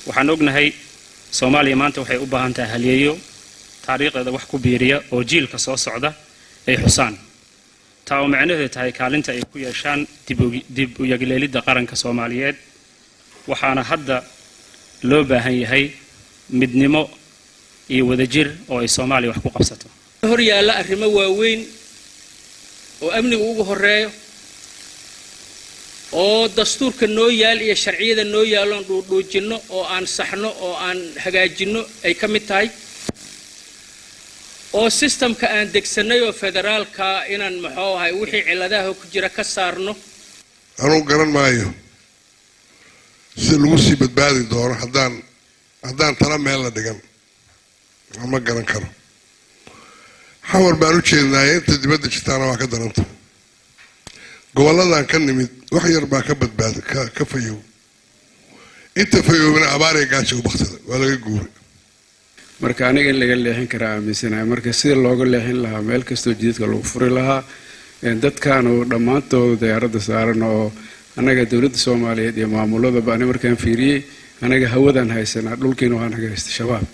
waxaan ognahay Soomaaliya maanta waxay u baahan tahay halyeeyo taariikhda wax ku biiriya oo jiilka soo socda ay xusaan taa oo macnaheedu tahay kaalinta ay ku yeeshaan dib u yagleelidda qaranka Soomaaliyeed waxaana hadda loo baahan yahay midnimo iyo wadajir oo ay Soomaaliya wax ku qabsato hor yaala arrimo waaweyn oo amnigu ugu horeeyo oo dastuurka noo yaal iyo sharciyada noo yaalan dhuudhuujino oo aan saxno oo aan hagaajino ay ka mid tahay oo systemka aan degsanay oo federaalka inaan maxoo ahay wixii ciladaha ku jira ka saarno anu garan maayo si lagu sii badbaadi doono haddaan tala meel la dhigan ma garan karo xawar baan u jeednaa inta dibadda jirtaana waa ka daranta goboladan ka nimid wax yar baa ka badbaada ka fayow inta fayowna abaarey gaajo u baxsada waa laga guuray marka aniga in laga leexin karaa aaminsanahay marka sida looga leexin lahaa meel kastoo jidadka lagu furi lahaa dadkan oo dhammaantood diyaaradda saaran oo anaga dawladda Soomaaliyeed iyo maamulada baan markaan fiiriyay anaga hawadan haysanaa dhulkiina waan haysta shabaab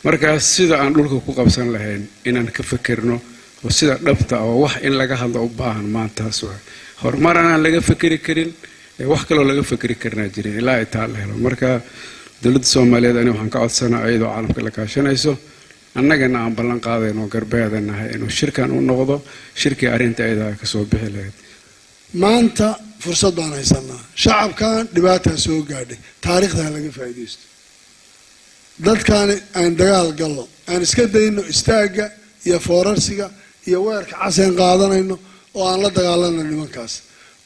marka sida aan dhulka ku qabsan lahayn inaan ka fikirno oo sida dhabta oo wax in laga hadlo u baahan maanta soo hormarana laga fikiri karin wax kale oo laga fikiri karnaa jiray ilaa ay taal helo marka dawladda Soomaaliyeed ani waxaan ka codsanaa ayadoo caalamka la kaashanayso annagana aan ballan qaadayno garbeedanahay inuu shirkan u noqdo shirkii arinta ayada ka soo bixi lahayd maanta fursad baan haysanaa shacabkan dhibaato soo gaadhay taariikhda laga faa'iideysto dadkan aan dagaal galno aan iska dayno istaaga iyo foorarsiga iyo weerka caseen qaadanayno oo aan la dagaalanno nimankaas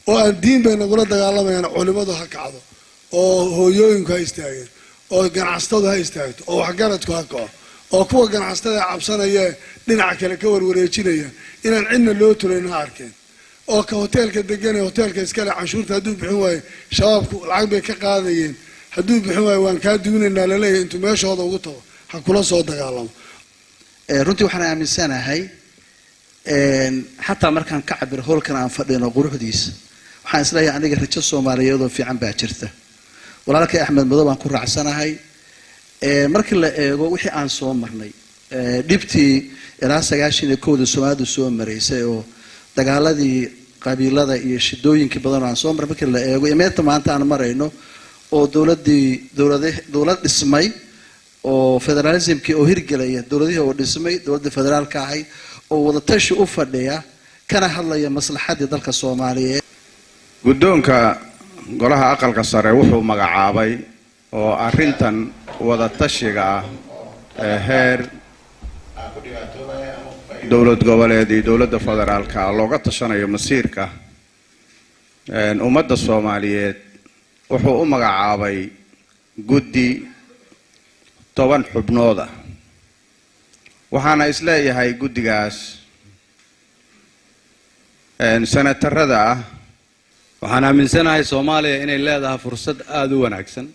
oo aan diin bayna kula dagaalamayaan culimadu ha kacdo oo hooyooyinku ha istaageen oo ganacsatadu ha istaagto oo waxgaradku ha kaco oo kuwa ganacsatada cabsanaya dhinaca kale ka warwareejinaya inaan cidna loo tulayna arkeen oo ka hoteelka degan ee hoteelka iska leh canshuurta hadduu bixin waayo shabaabku lacag bay ka qaadayeen hadduu bixin waayo waan kaa duunaynaa laleeyahay intuu meeshooda ugu tago ha kula soo dagaalamo runtii waxaan aaminsanahay xataa markaan ka cabir howlkan aan fadhino quruxdiisa waxaan isleeyahay aniga rajo Soomaaliyeed oo fiican baa jirta walaalkay Axmed Madow aan ku raacsanahay markii la eego wixii aan soo marnay dhibtii ilaa 91 Soomaalidu soo mareysay oo dagaaladii qabiilada iyo shidooyinkii badan aan soo marnay markii la eego imeenta maanta aan marayno oo dawlad dhismay oo federalismkii oo hirgelaya dawladihii oo dhismay dawladda federaalka ahayd oo wada tashi u fadhiya kana hadlaya maslaxadda dalka Soomaaliyeed guddoonka golaha aqalka sare wuxuu magacaabay oo arintan wada tashiga heer dawlad goboleed iyo dawladda federaalka looga tashanayo masiirka ummadda Soomaaliyeed wuxuu u magacaabay guddi 10 xubnooda waxaana isleeyahay guddigaas senatarada waxaan aaminsanahay Soomaaliya inay leedahay fursad aad u wanaagsan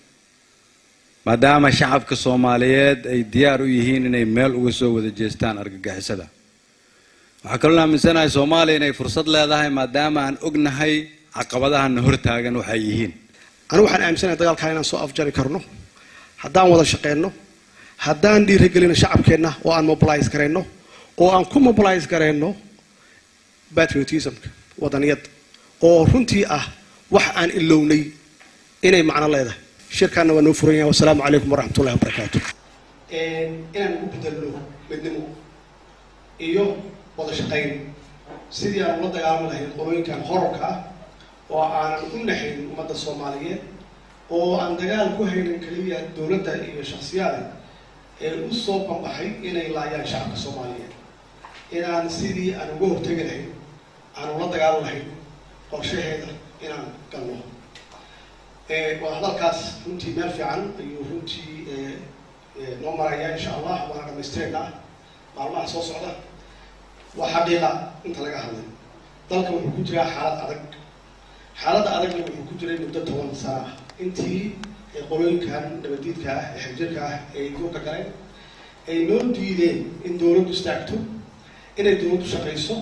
maadaama shacabka Soomaaliyeed ay diyaar u yihiin inay meel uga soo wada jeestaan argagixisada waxa kale oo aaminsanahay Soomaaliya inay fursad leedahay maadaama aan ognahay caqabadaha hortaagan waxay yihiin anigu waxaan aaminsanahay dagaalka inaan soo afjari karno haddaan wada shaqeyno haddaan dhiirigelino shacabkeena oo aan mobilize gareyno oo aan ku mobilize gareyno patriotism wadaniyad oo runtii ah wax aan ilownay inay macno leedahay shirkaana waa noo furan yahay wassalaamu calaykum waraxmatullaahi wabarakaatuh inaan ugu bedelno midnimo iyo wada shaqeyn sidii aan ula dagaalami lahayn qolooyinkan horarka ah oo aanan u naxayn ummadda Soomaaliyeed oo aan dagaal ku haynin kaliya dawladda iyo shakhsiyaadka ee u soo banbaxay inay laayaan shacabka Soomaaliyeed inaan sidii aan uga hortagi lahayn aan ula dagaalami lahayn qorshaheeda inaan galno waa hadalkaas runtii meel fiican ayuu runtii noo maraya insha Allah waana dhamaystireynaa maalmaha soo socda waa xaqiiqa inta laga hadlay dalka wuxuu ku jiraa xaaladda adag wuxuu ku jiray muddo 10 sano ah intii qolooyinkan nabadiidka ah ee xajirka ah ay go'ka galeen ay noo diideen in dawladdu istaagto inay dawladdu shaqeyso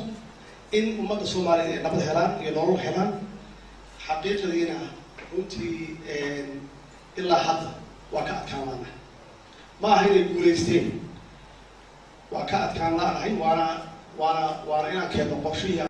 in ummadda Soomaaliyeed ay nabad helaan iyo nolol helaan xaqiiqadiina runtii ilaa hadda waa ka adkaan laanahay ma aha inay guulaysteen waa ka adkaan laanahay waana inaan keenno qorshihii